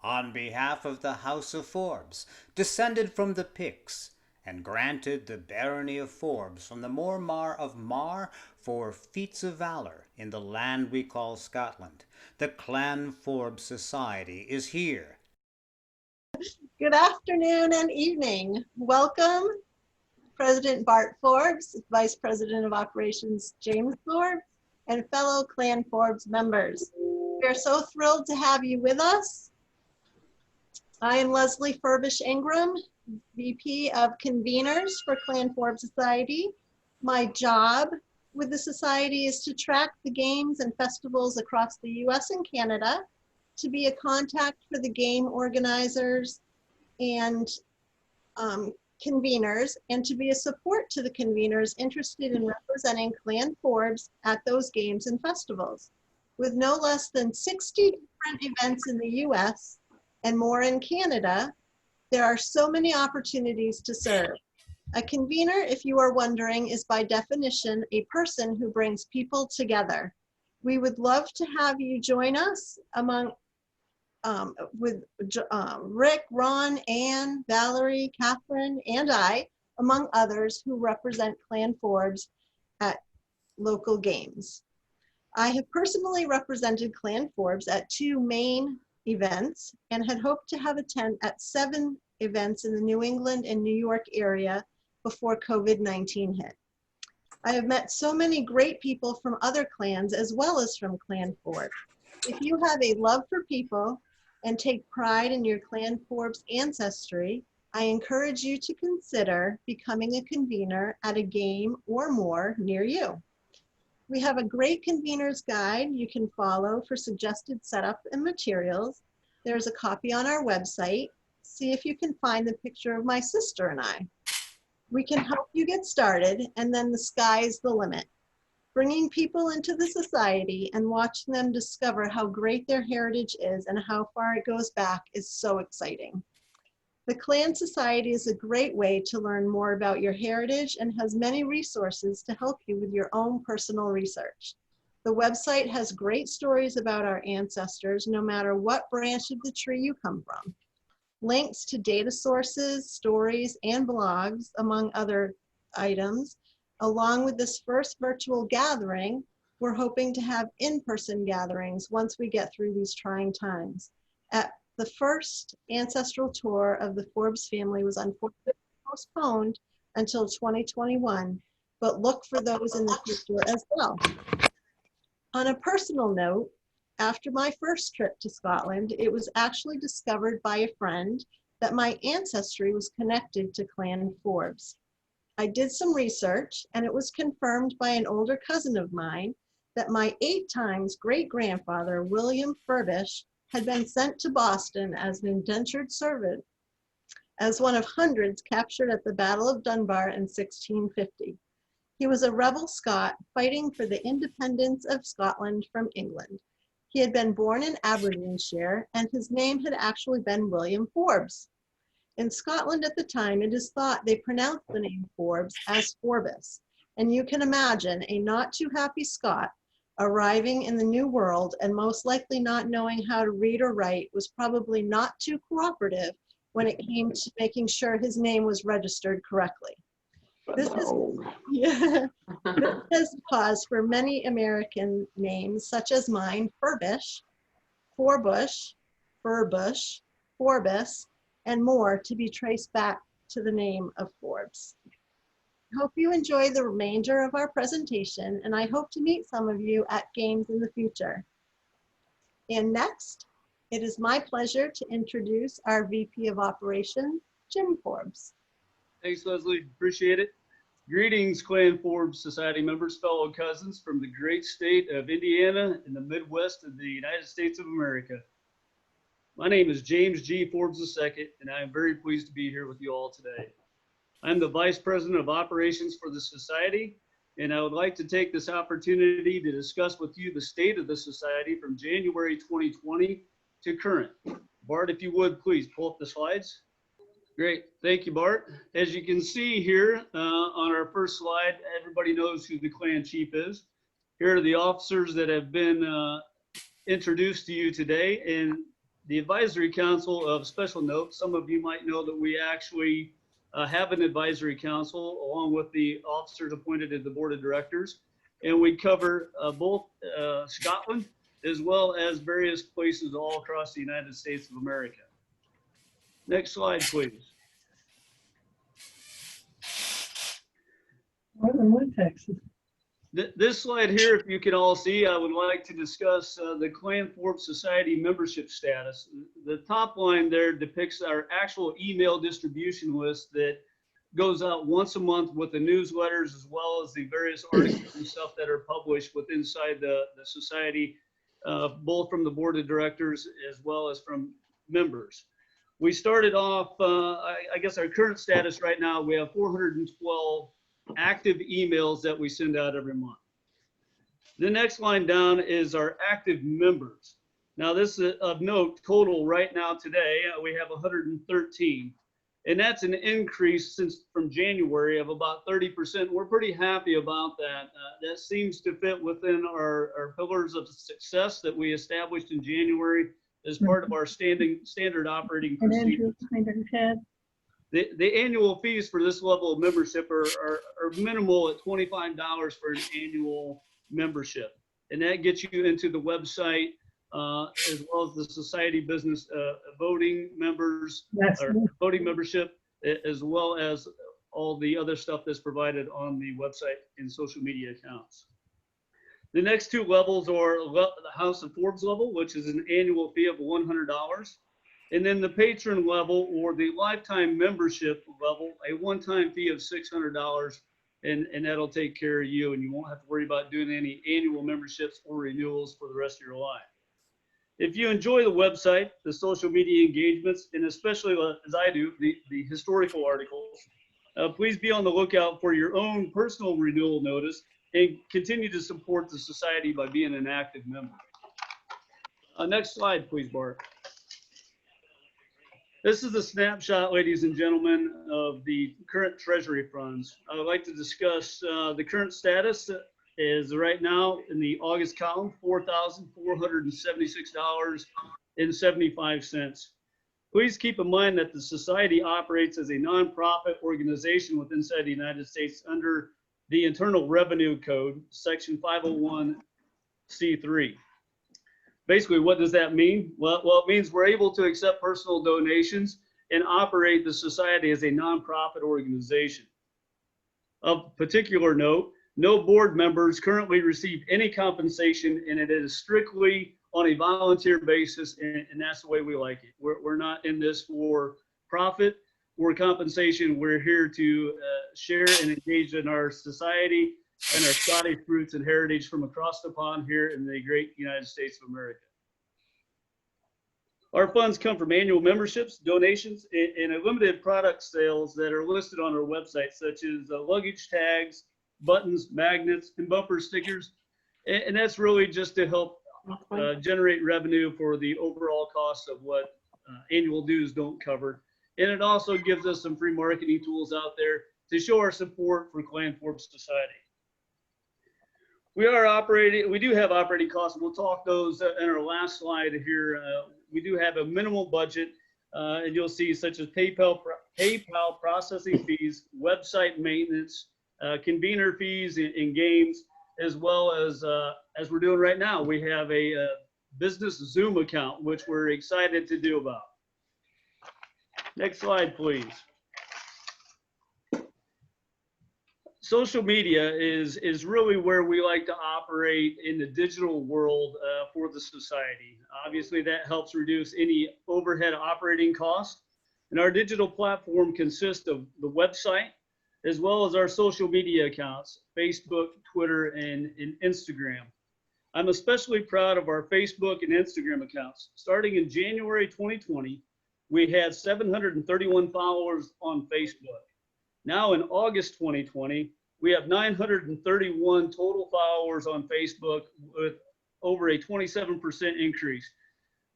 on behalf of the House of Forbes, descended from the Picts, and granted the barony of Forbes from the Mormar of Mar for feats of valor in the land we call Scotland. The Clan Forbes Society is here. Good afternoon and evening. Welcome, President Bart Forbes, Vice President of Operations James Forbes, and fellow Clan Forbes members. We are so thrilled to have you with us. I am Leslie Furbish Ingram, VP of Conveners for Clan Forbes Society. My job with the Society is to track the games and festivals across the US and Canada, to be a contact for the game organizers and conveners, and to be a support to the conveners interested in representing Clan Forbes at those games and festivals. With no less than 60 different events in the US and more in Canada, there are so many opportunities to serve. A convener, if you are wondering, is by definition a person who brings people together. We would love to have you join us with Rick, Ron, Ann, Valerie, Catherine, and I, among others who represent Clan Forbes at local games. I have personally represented Clan Forbes at 2 main events and had hoped to have attend at 7 events in the New England and New York area before COVID-19 hit. I have met so many great people from other clans as well as from Clan Forbes. If you have a love for people and take pride in your Clan Forbes ancestry, I encourage you to consider becoming a convener at a game or more near you. We have a great convener's guide you can follow for suggested setup and materials. There's a copy on our website. See if you can find the picture of my sister and I. We can help you get started, and then the sky's the limit. Bringing people into the society and watching them discover how great their heritage is and how far it goes back is so exciting. The Clan Society is a great way to learn more about your heritage and has many resources to help you with your own personal research. The website has great stories about our ancestors, no matter what branch of the tree you come from. Links to data sources, stories, and blogs, among other items. Along with this first virtual gathering, we're hoping to have in-person gatherings once we get through these trying times. At the first ancestral tour of the Forbes family was unfortunately postponed until 2021, but look for those in the future as well. On a personal note, after my first trip to Scotland, it was actually discovered by a friend that my ancestry was connected to Clan Forbes. I did some research, and it was confirmed by an older cousin of mine that my 8 times great-grandfather, William Furbish, had been sent to Boston as an indentured servant as one of hundreds captured at the Battle of Dunbar in 1650. He was a rebel Scot fighting for the independence of Scotland from England. He had been born in Aberdeenshire, and his name had actually been William Forbes. In Scotland at the time, it is thought they pronounced the name Forbes as Forbus, and you can imagine a not too happy Scot arriving in the new world and most likely not knowing how to read or write was probably not too cooperative when it came to making sure his name was registered correctly. This has caused for many American names, such as mine, Furbish, Forbush, Furbush, Forbus, and more, to be traced back to the name of Forbes. I hope you enjoy the remainder of our presentation, and I hope to meet some of you at games in the future. And next, it is my pleasure to introduce our VP of Operations, Jim Forbes. Thanks, Leslie. Appreciate it. Greetings, Clan Forbes Society members, fellow cousins from the great state of Indiana in the Midwest of the United States of America. My name is James G. Forbes II, and I am very pleased to be here with you all today. I'm the Vice President of Operations for the Society, and I would like to take this opportunity to discuss with you the state of the Society from January 2020 to current. Bart, if you would, please pull up the slides. Great, thank you, Bart. As you can see here on our first slide, everybody knows who the clan chief is. Here are the officers that have been introduced to you today, and The advisory council, of special note, some of you might know that we actually have an advisory council along with the officers appointed to the board of directors. And we cover both Scotland as well as various places all across the United States of America. Next slide, please. More than one Texas. This slide here, if you can all see, I would like to discuss the Clan Forbes Society membership status. The top line there depicts our actual email distribution list that goes out once a month with the newsletters as well as the various articles and stuff that are published within inside the society, both from the board of directors as well as from members. We started off, I guess our current status right now, we have 412 active emails that we send out every month. The next line down is our active members. Now this is of note, total right now today, we have 113. And that's an increase since from January of about 30%. We're pretty happy about that. That seems to fit within our pillars of success that we established in January as part of our standard operating procedures. The annual fees for this level of membership are minimal at $25 for an annual membership. And that gets you into the website as well as the society business voting members, or voting membership, as well as all the other stuff that's provided on the website and social media accounts. The next two levels are the House of Forbes level, which is an annual fee of $100. And then the patron level or the lifetime membership level, a one-time fee of $600, and that'll take care of you, and you won't have to worry about doing any annual memberships or renewals for the rest of your life. If you enjoy the website, the social media engagements, and especially as I do, the historical articles, please be on the lookout for your own personal renewal notice and continue to support the society by being an active member. Next slide, please, Bart. This is a snapshot, ladies and gentlemen, of the current treasury funds. I would like to discuss the current status is right now in the August column, $4,476.75. Please keep in mind that the society operates as a nonprofit organization within the United States under the Internal Revenue Code, Section 501c3. Basically, what does that mean? Well, it means we're able to accept personal donations and operate the society as a nonprofit organization. Of particular note, no board members currently receive any compensation, and it is strictly on a volunteer basis, and that's the way we like it. We're not in this for profit or compensation. We're here to share and engage in our society and our Scottish roots and heritage from across the pond here in the great United States of America. Our funds come from annual memberships, donations, and limited product sales that are listed on our website, such as luggage tags, buttons, magnets, and bumper stickers. And that's really just to help generate revenue for the overall cost of what annual dues don't cover. And it also gives us some free marketing tools out there to show our support for Clan Forbes Society. We do have operating costs. We'll talk those in our last slide here. We do have a minimal budget, and you'll see such as PayPal processing fees, website maintenance, convener fees in games, as well as we're doing right now, we have a business Zoom account, which we're excited to do about. Next slide, please. Social media is really where we like to operate in the digital world for the society. Obviously, that helps reduce any overhead operating costs. And our digital platform consists of the website, as well as our social media accounts, Facebook, Twitter, and Instagram. I'm especially proud of our Facebook and Instagram accounts. Starting in January 2020, we had 731 followers on Facebook. Now in August 2020, we have 931 total followers on Facebook with over a 27% increase.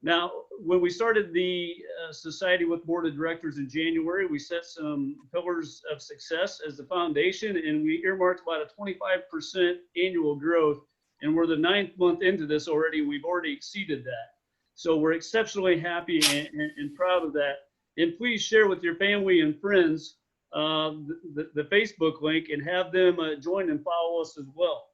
Now, when we started the society with board of directors in January, we set some pillars of success as the foundation, and we earmarked about a 25% annual growth. And we're the 9th month into this already. We've already exceeded that. So we're exceptionally happy and proud of that. And please share with your family and friends the Facebook link and have them join and follow us as well.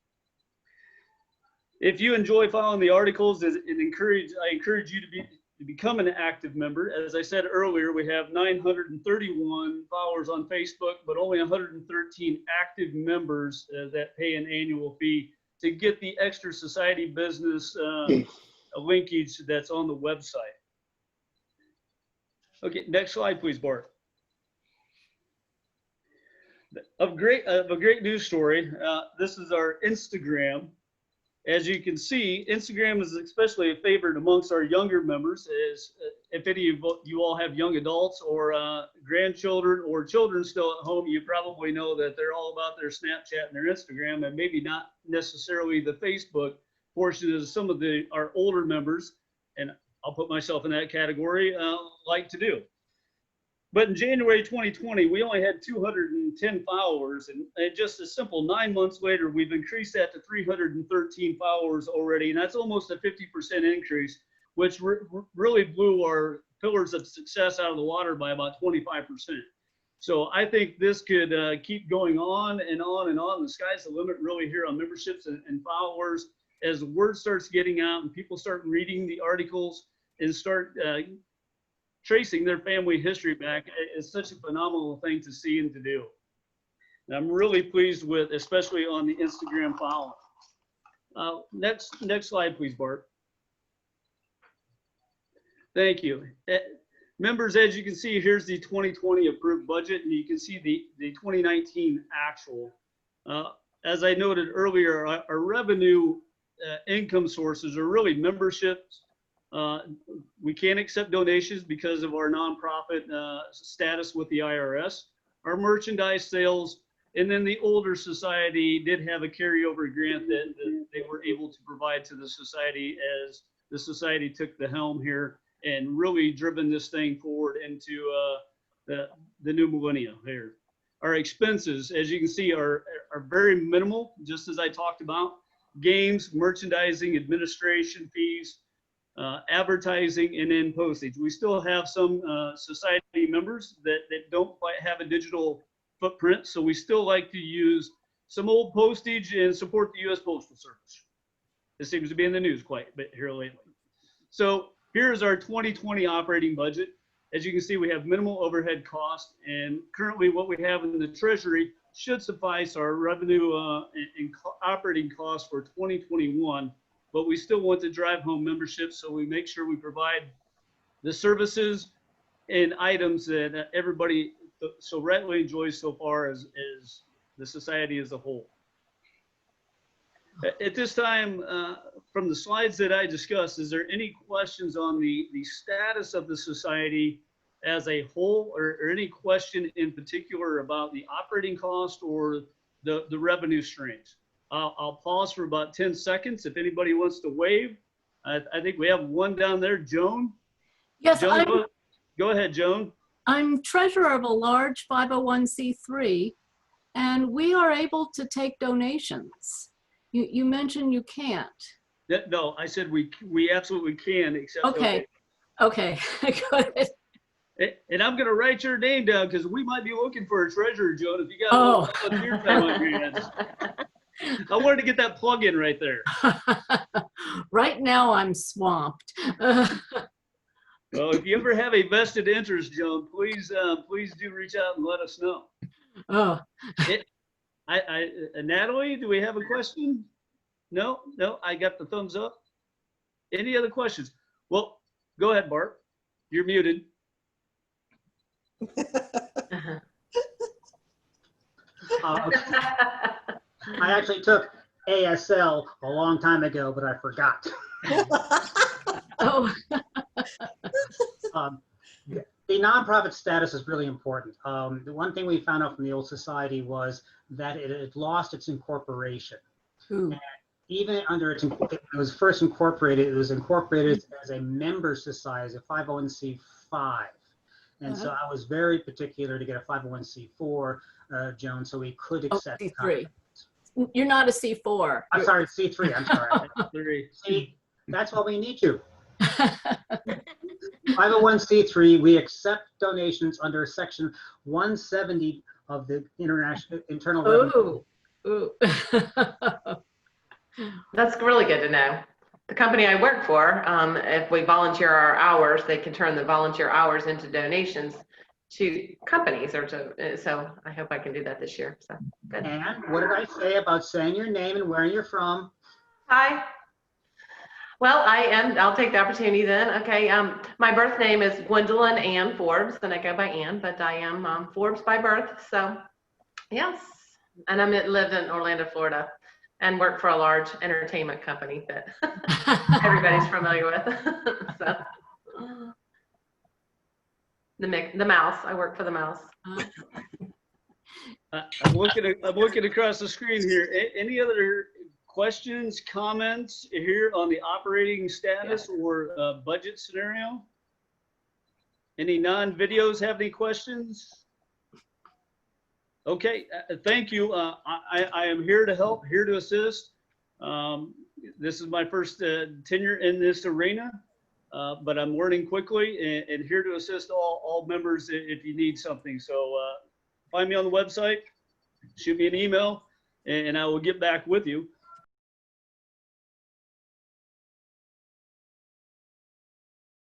If you enjoy following the articles, I encourage you to become an active member. As I said earlier, we have 931 followers on Facebook, but only 113 active members that pay an annual fee to get the extra society business linkage that's on the website. Okay, next slide, please, Bart. A great news story. This is our Instagram. As you can see, Instagram is especially a favorite amongst our younger members. As if any of you all have young adults or grandchildren or children still at home, you probably know that they're all about their Snapchat and their Instagram, and maybe not necessarily the Facebook portion as some of our older members, and I'll put myself in that category, like to do. But in January 2020, we only had 210 followers, and just a simple 9 months later, we've increased that to 313 followers already, and that's almost a 50% increase, which really blew our pillars of success out of the water by about 25%. So I think this could keep going on and on and on. The sky's the limit really here on memberships and followers as the word starts getting out and people start reading the articles and start tracing their family history back. Is such a phenomenal thing to see and to do. And I'm really pleased with, especially on the Instagram following. Next slide, please, Bart. Thank you. Members, as you can see, here's the 2020 approved budget, and you can see the 2019 actual. As I noted earlier, our revenue income sources are really memberships. We can't accept donations because of our nonprofit status with the IRS, our merchandise sales, and then the older society did have a carryover grant that they were able to provide to the society as the society took the helm here and really driven this thing forward into the new millennium here. Our expenses, as you can see, are very minimal, just as I talked about. Games, merchandising, administration fees, advertising, and then postage. We still have some society members that don't quite have a digital footprint, so we still like to use some old postage and support the U.S. Postal Service. This seems to be in the news quite a bit here lately. So here's our 2020 operating budget. As you can see, we have minimal overhead costs, and currently what we have in the Treasury should suffice our revenue and operating costs for 2021. But we still want to drive home memberships, so we make sure we provide the services and items that everybody so readily enjoys so far as the society as a whole. At this time, from the slides that I discussed, is there any questions on the status of the society as a whole, or any question in particular about the operating cost or the revenue streams? I'll pause for about 10 seconds if anybody wants to wave. I think we have one down there, Joan. Yes, Joan, go ahead, Joan. I'm treasurer of a large 501c3, and we are able to take donations. You mentioned you can't. No, I said we absolutely can accept. Okay, okay, good. And I'm going to write your name down because we might be looking for a treasurer, Joan, if you got volunteer time on your hands. I wanted to get that plug in right there. Right now I'm swamped. Well, if you ever have a vested interest, Joan, please do reach out and let us know. Oh. Natalie, do we have a question? No, I got the thumbs up. Any other questions? Well, go ahead, Bart. You're muted. I actually took ASL a long time ago, but I forgot. Oh. The nonprofit status is really important. The one thing we found out from the old society was that it had lost its incorporation. And even under it was first incorporated, it was incorporated as a member society, as a 501c5. And so I was very particular to get a 501c4, Joan, so we could accept. C3. You're not a C4. I'm sorry, C3. I'm sorry. See, that's why we need you. 501c3, we accept donations under section 170 of the Internal Revenue. Ooh. That's really good to know. The company I work for, if we volunteer our hours, they can turn the volunteer hours into donations to companies or to, so I hope I can do that this year. So good. And what did I say about saying your name and where you're from? Hi. Well, I'll take the opportunity then. Okay. My birth name is Gwendolyn Ann Forbes, and I go by Ann, but I am Forbes by birth. So yes. And I live in Orlando, Florida, and work for a large entertainment company that everybody's familiar with. So the mouse, I work for the mouse. I'm looking across the screen here. Any other questions, comments here on the operating status or budget scenario? Any non-videos have any questions? Okay, thank you. I am here to help, here to assist. This is my first tenure in this arena, but I'm learning quickly and here to assist all members if you need something. So find me on the website, shoot me an email, and I will get back with you.